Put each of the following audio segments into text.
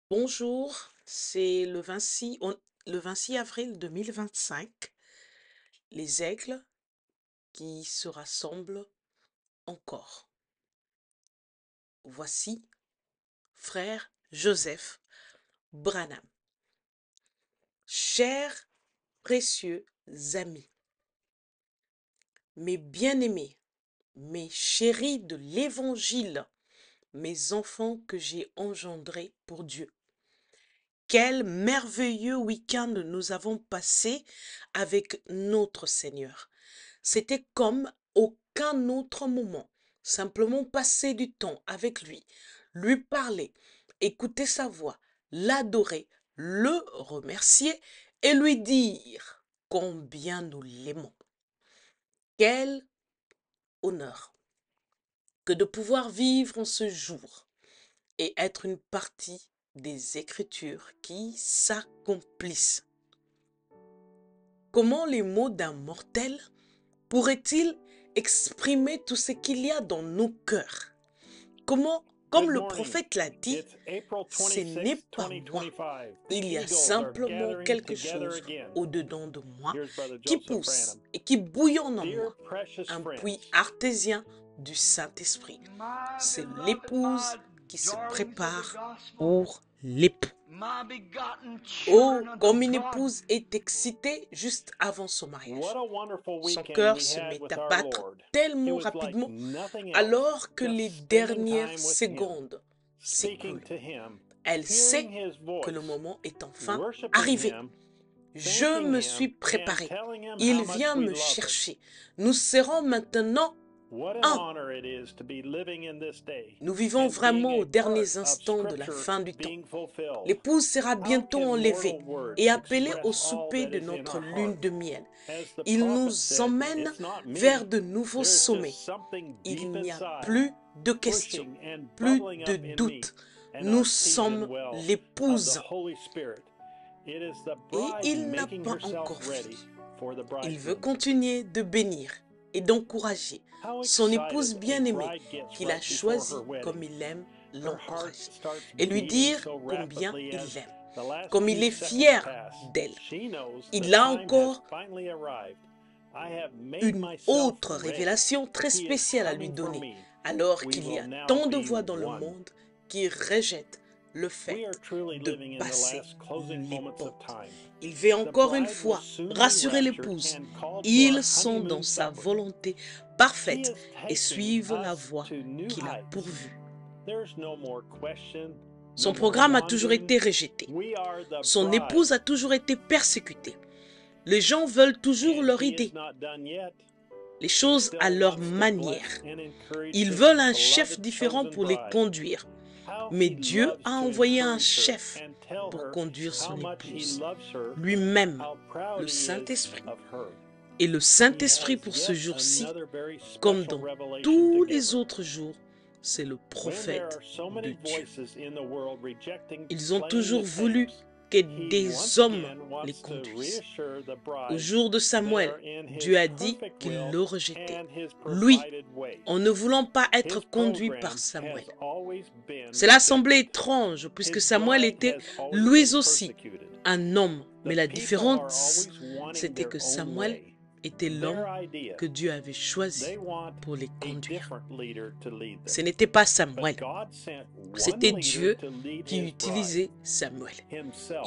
Bonjour, c'est le 26 avril 2025, les aigles qui se rassemblent encore. Voici frère Joseph Branham. Chers précieux amis, mes bien-aimés, mes chéris de l'Évangile, mes enfants que j'ai engendrés pour Dieu. Quel merveilleux week-end nous avons passé avec notre Seigneur. C'était comme aucun autre moment. Simplement passer du temps avec lui parler, écouter sa voix, l'adorer, le remercier et lui dire combien nous l'aimons. Quel honneur que de pouvoir vivre en ce jour et être une partie des Écritures qui s'accomplissent. Comment les mots d'un mortel pourraient-ils exprimer tout ce qu'il y a dans nos cœurs? Comment, comme le prophète l'a dit, ce n'est pas moi. Il y a simplement quelque chose au-dedans de moi qui pousse et qui bouillonne en moi. Un puits artésien du Saint-Esprit. C'est l'épouse qui se prépare pour l'époux. Oh, comme une épouse est excitée juste avant son mariage. Son cœur se met à battre tellement rapidement alors que les dernières secondes s'écoulent. Elle sait que le moment est enfin arrivé. Je me suis préparé. Il vient me chercher. Nous serons maintenant un. Nous vivons vraiment aux derniers instants de la fin du temps. L'épouse sera bientôt enlevée et appelée au souper de notre lune de miel. Il nous emmène vers de nouveaux sommets. Il n'y a plus de questions, plus de doutes. Nous sommes l'épouse. Et il n'a pas encore fini. Il veut continuer de bénir et d'encourager son épouse bien-aimée qu'il a choisie comme il aime l'encourager et lui dire combien il l'aime, comme il est fier d'elle. Il a encore une autre révélation très spéciale à lui donner, alors qu'il y a tant de voix dans le monde qui rejettent le fait de passer l'époque. Il veut encore une fois rassurer l'épouse. Ils sont dans sa volonté parfaite et suivent la voie qu'il a pourvue. Son programme a toujours été rejeté. Son épouse a toujours été persécutée. Les gens veulent toujours leur idée, les choses à leur manière. Ils veulent un chef différent pour les conduire. Mais Dieu a envoyé un chef pour conduire son épouse, lui-même, le Saint-Esprit. Et le Saint-Esprit pour ce jour-ci, comme dans tous les autres jours, c'est le prophète de Dieu. Ils ont toujours voulu que des hommes les conduisent. Au jour de Samuel, Dieu a dit qu'il le rejetait. Lui, en ne voulant pas être conduit par Samuel. Cela semblait étrange puisque Samuel était lui aussi un homme. Mais la différence, c'était que Samuel était l'homme que Dieu avait choisi pour les conduire. Ce n'était pas Samuel, c'était Dieu qui utilisait Samuel.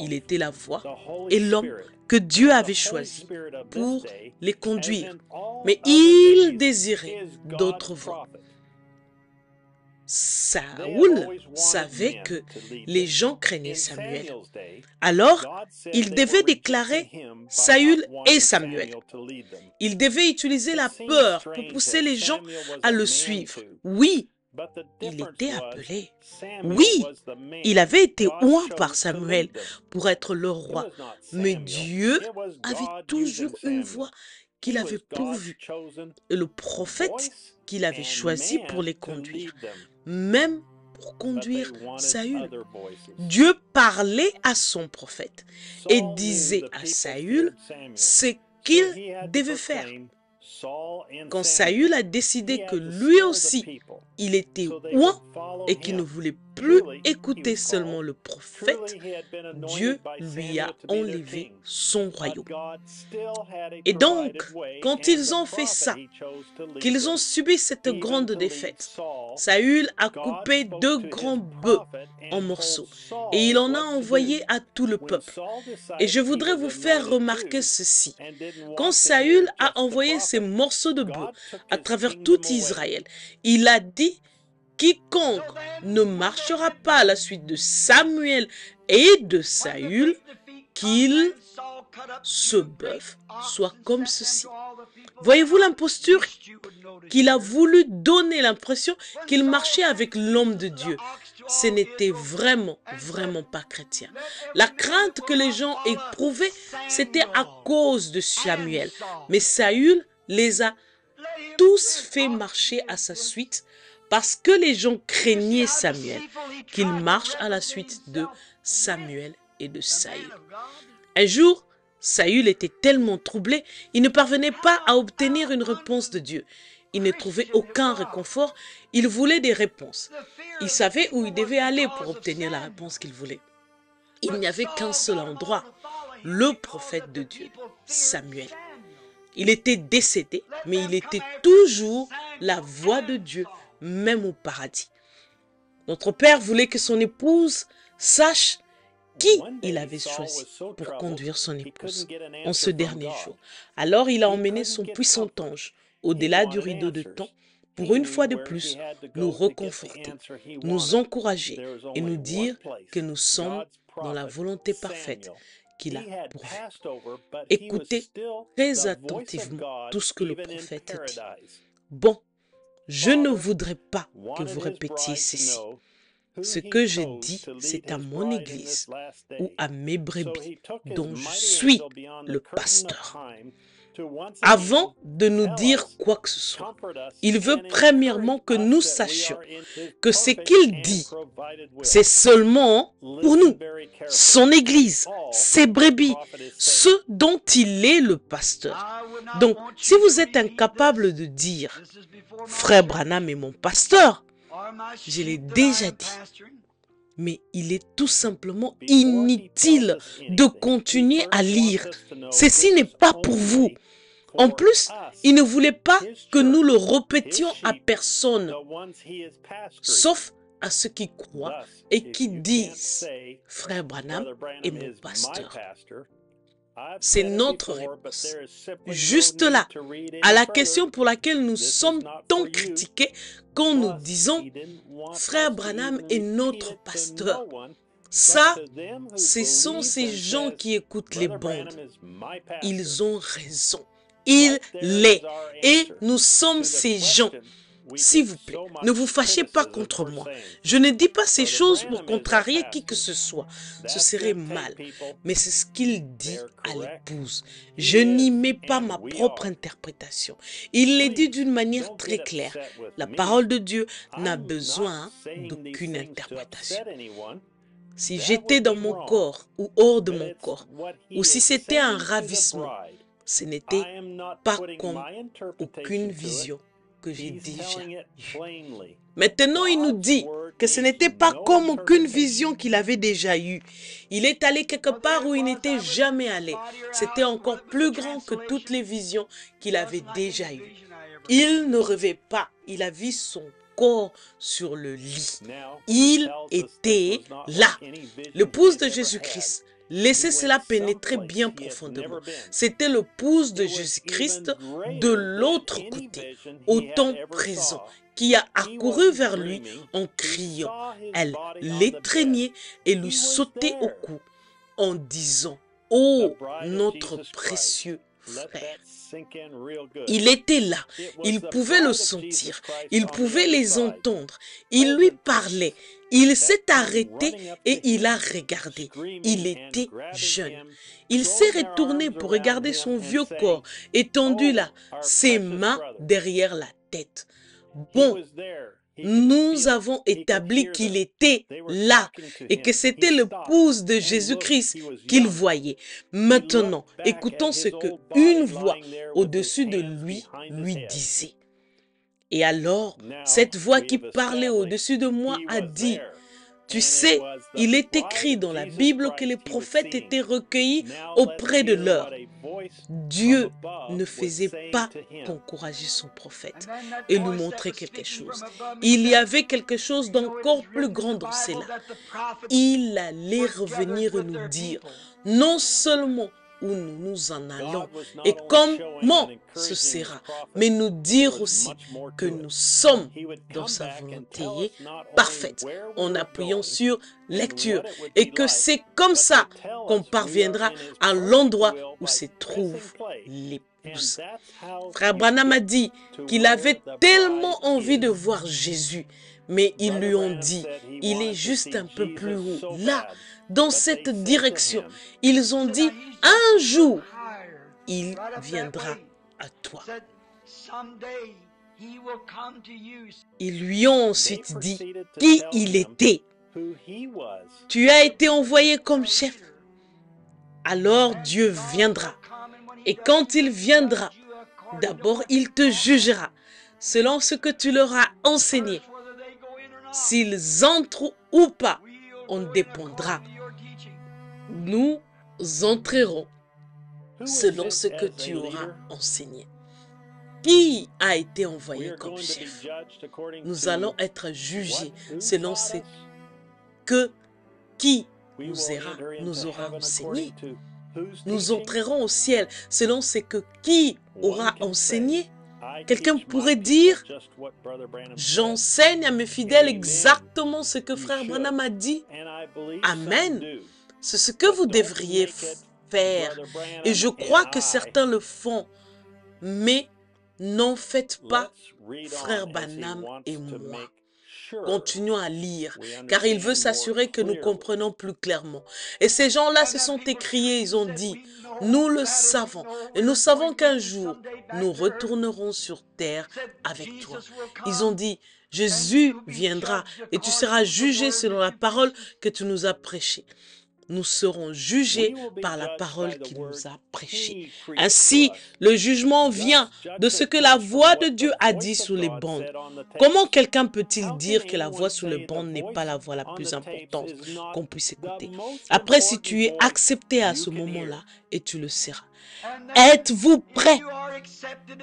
Il était la voix et l'homme que Dieu avait choisi pour les conduire. Mais il désirait d'autres voix. Saoul savait que les gens craignaient Samuel. Alors, il devait déclarer Saül et Samuel. Il devait utiliser la peur pour pousser les gens à le suivre. Oui, il était appelé. Oui, il avait été oint par Samuel pour être le roi. Mais Dieu avait toujours une voix qu'il avait pourvue et le prophète qu'il avait choisi pour les conduire, même pour conduire Saül. Dieu parlait à son prophète et disait à Saül ce qu'il devait faire. Quand Saül a décidé que lui aussi, il était oint et qu'il ne voulait plus écouter seulement le prophète, Dieu lui a enlevé son royaume. Et donc, quand ils ont fait ça, qu'ils ont subi cette grande défaite, Saül a coupé 2 grands bœufs en morceaux et il en a envoyé à tout le peuple. Et je voudrais vous faire remarquer ceci. Quand Saül a envoyé ces morceaux de bœuf à travers tout Israël, il a dit: quiconque ne marchera pas à la suite de Samuel et de Saül, qu'il, ce bœuf, soit comme ceci. Voyez-vous l'imposture qu'il a voulu donner l'impression qu'il marchait avec l'homme de Dieu? Ce n'était vraiment pas chrétien. La crainte que les gens éprouvaient, c'était à cause de Samuel. Mais Saül les a tous fait marcher à sa suite parce que les gens craignaient Samuel, qu'il marche à la suite de Samuel et de Saül. Un jour, Saül était tellement troublé, il ne parvenait pas à obtenir une réponse de Dieu. Il ne trouvait aucun réconfort, il voulait des réponses. Il savait où il devait aller pour obtenir la réponse qu'il voulait. Il n'y avait qu'un seul endroit, le prophète de Dieu, Samuel. Il était décédé, mais il était toujours la voix de Dieu, même au paradis. Notre Père voulait que son épouse sache qui il avait choisi pour conduire son épouse en ce dernier jour. Alors il a emmené son puissant ange au-delà du rideau de temps pour une fois de plus nous réconforter, nous encourager et nous dire que nous sommes dans la volonté parfaite qu'il a pourvue. Écoutez très attentivement tout ce que le prophète dit. Bon, je ne voudrais pas que vous répétiez ceci. Ce que je dis, c'est à mon Église ou à mes brebis dont je suis le pasteur. Avant de nous dire quoi que ce soit, il veut premièrement que nous sachions que ce qu'il dit, c'est seulement pour nous, son Église, ses brebis, ceux dont il est le pasteur. Donc, si vous êtes incapable de dire « Frère Branham est mon pasteur », je l'ai déjà dit, mais il est tout simplement inutile de continuer à lire. Ceci n'est pas pour vous. En plus, il ne voulait pas que nous le répétions à personne, sauf à ceux qui croient et qui disent « Frère Branham est mon pasteur ». C'est notre réponse. Juste là, à la question pour laquelle nous sommes tant critiqués quand nous disons « Frère Branham est notre pasteur ». Ça, ce sont ces gens qui écoutent les bandes. Ils ont raison. Il l'est. Et nous sommes ces gens. S'il vous plaît, ne vous fâchez pas contre moi. Je ne dis pas ces choses pour contrarier qui que ce soit. Ce serait mal. Mais c'est ce qu'il dit à l'épouse. Je n'y mets pas ma propre interprétation. Il l'est dit d'une manière très claire. La parole de Dieu n'a besoin d'aucune interprétation. Si j'étais dans mon corps ou hors de mon corps, ou si c'était un ravissement, ce n'était pas comme aucune vision que j'ai déjà eue. Maintenant, il nous dit que ce n'était pas comme aucune vision qu'il avait déjà eue. Il est allé quelque part où il n'était jamais allé. C'était encore plus grand que toutes les visions qu'il avait déjà eues. Il ne rêvait pas. Il a vu son corps sur le lit. Il était là. L'épouse de Jésus-Christ. Laissez cela pénétrer bien profondément. C'était l'épouse de Jésus-Christ de l'autre côté, au temps présent, qui a accouru vers lui en criant. Elle l'étreignait et lui sautait au cou en disant « Oh, notre précieux frère !» Il était là, il pouvait le sentir, il pouvait les entendre, il lui parlait, il s'est arrêté et il a regardé. Il était jeune. Il s'est retourné pour regarder son vieux corps étendu là, ses mains derrière la tête. Bon, nous avons établi qu'il était là et que c'était l'épouse de Jésus-Christ qu'il voyait. Maintenant, écoutons ce que une voix au-dessus de lui disait. Et alors, cette voix qui parlait au-dessus de moi a dit, Tu sais, il est écrit dans la Bible que les prophètes étaient recueillis auprès de leur. Dieu ne faisait pas qu'encourager son prophète et lui montrer quelque chose. Il y avait quelque chose d'encore plus grand dans cela. Il allait revenir et nous dire, non seulement où nous nous en allons et comment ce sera, mais nous dire aussi que nous sommes dans sa volonté parfaite en appuyant sur lecture et que c'est comme ça qu'on parviendra à l'endroit où se trouve l'épouse. Frère Branham a dit qu'il avait tellement envie de voir Jésus, mais ils lui ont dit, il est juste un peu plus haut, là, dans cette direction. Ils ont dit, un jour, il viendra à toi. Ils lui ont ensuite dit qui il était. Tu as été envoyé comme chef. Alors Dieu viendra. Et quand il viendra, d'abord il te jugera selon ce que tu leur as enseigné. S'ils entrent ou pas, on dépendra. Nous entrerons selon ce que tu auras enseigné. Qui a été envoyé comme chef? Nous allons être jugés selon ce que qui nous aura enseigné. Nous entrerons au ciel selon ce que qui aura enseigné. Quelqu'un pourrait dire, j'enseigne à mes fidèles exactement ce que frère Branham a dit. Amen. C'est ce que vous devriez faire. Et je crois que certains le font. Mais n'en faites pas, frère Branham et moi. Continuons à lire, car il veut s'assurer que nous comprenons plus clairement. Et ces gens-là se sont écriés, ils ont dit, nous le savons, et nous savons qu'un jour, nous retournerons sur terre avec toi. Ils ont dit, Jésus viendra, et tu seras jugé selon la parole que tu nous as prêchée. Nous serons jugés par la parole qu'il nous a prêchée. Ainsi, le jugement vient de ce que la voix de Dieu a dit sur les bandes. Comment quelqu'un peut-il dire que la voix sur les bandes n'est pas la voix la plus importante qu'on puisse écouter? Après, si tu es accepté à ce moment-là, et tu le seras. Êtes-vous prêts?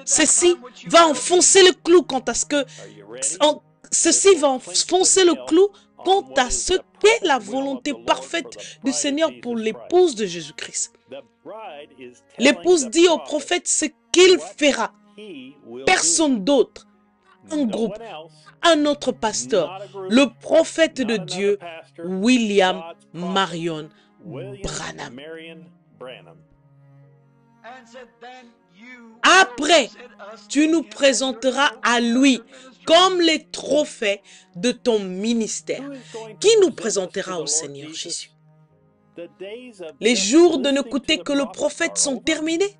Ceci va enfoncer le clou quant à ce que... Ceci va enfoncer le clou quant à ce qu'est la volonté parfaite du Seigneur pour l'épouse de Jésus-Christ. L'épouse dit au prophète ce qu'il fera. Personne d'autre. Un groupe, un autre pasteur, le prophète de Dieu, William Marion Branham. Après, tu nous présenteras à lui comme les trophées de ton ministère. Qui nous présentera au Seigneur Jésus? Les jours de n'écouter que le prophète sont terminés.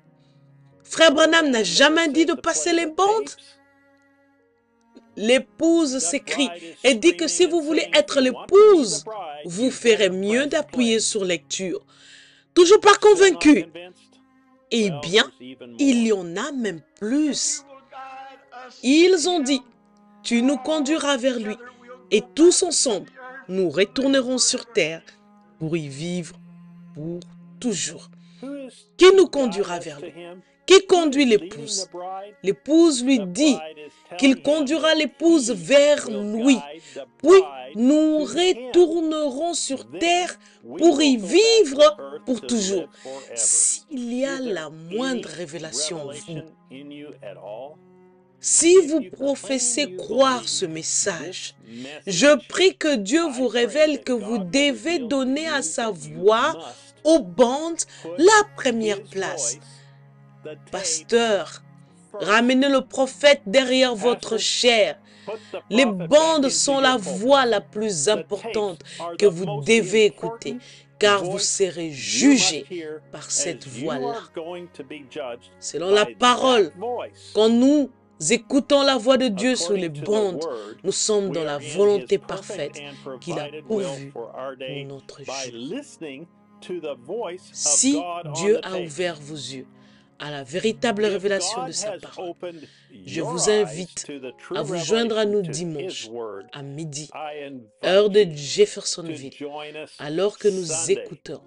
Frère Branham n'a jamais dit de passer les bandes. L'épouse s'écrie et dit que si vous voulez être l'épouse, vous ferez mieux d'appuyer sur lecture. Toujours pas convaincu? Eh bien, il y en a même plus. Ils ont dit, tu nous conduiras vers lui et tous ensemble, nous retournerons sur terre pour y vivre pour toujours. Qui nous conduira vers lui? Qui conduit l'épouse? L'épouse lui dit qu'il conduira l'épouse vers lui. Puis nous retournerons sur terre pour y vivre pour toujours. S'il y a la moindre révélation en vous, si vous professez croire ce message, je prie que Dieu vous révèle que vous devez donner à sa voix, aux bandes, la première place. Pasteur, ramenez le prophète derrière votre chair. Les bandes sont la voix la plus importante que vous devez écouter, car vous serez jugé par cette voix-là. Selon la parole, quand nous écoutons la voix de Dieu sur les bandes, nous sommes dans la volonté parfaite qu'il a pourvue pour notre jour. Si Dieu a ouvert vos yeux, à la véritable révélation de sa parole. Je vous invite à vous joindre à nous dimanche à midi, heure de Jeffersonville, alors que nous écouterons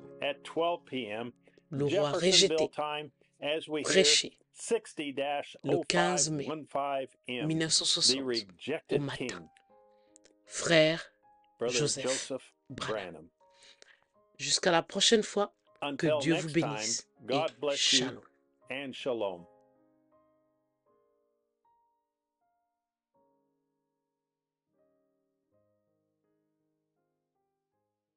le roi Régété prêcher le 15 mai 1960 au matin. Frère Joseph Branham. Jusqu'à la prochaine fois, que Dieu vous bénisse et shalom.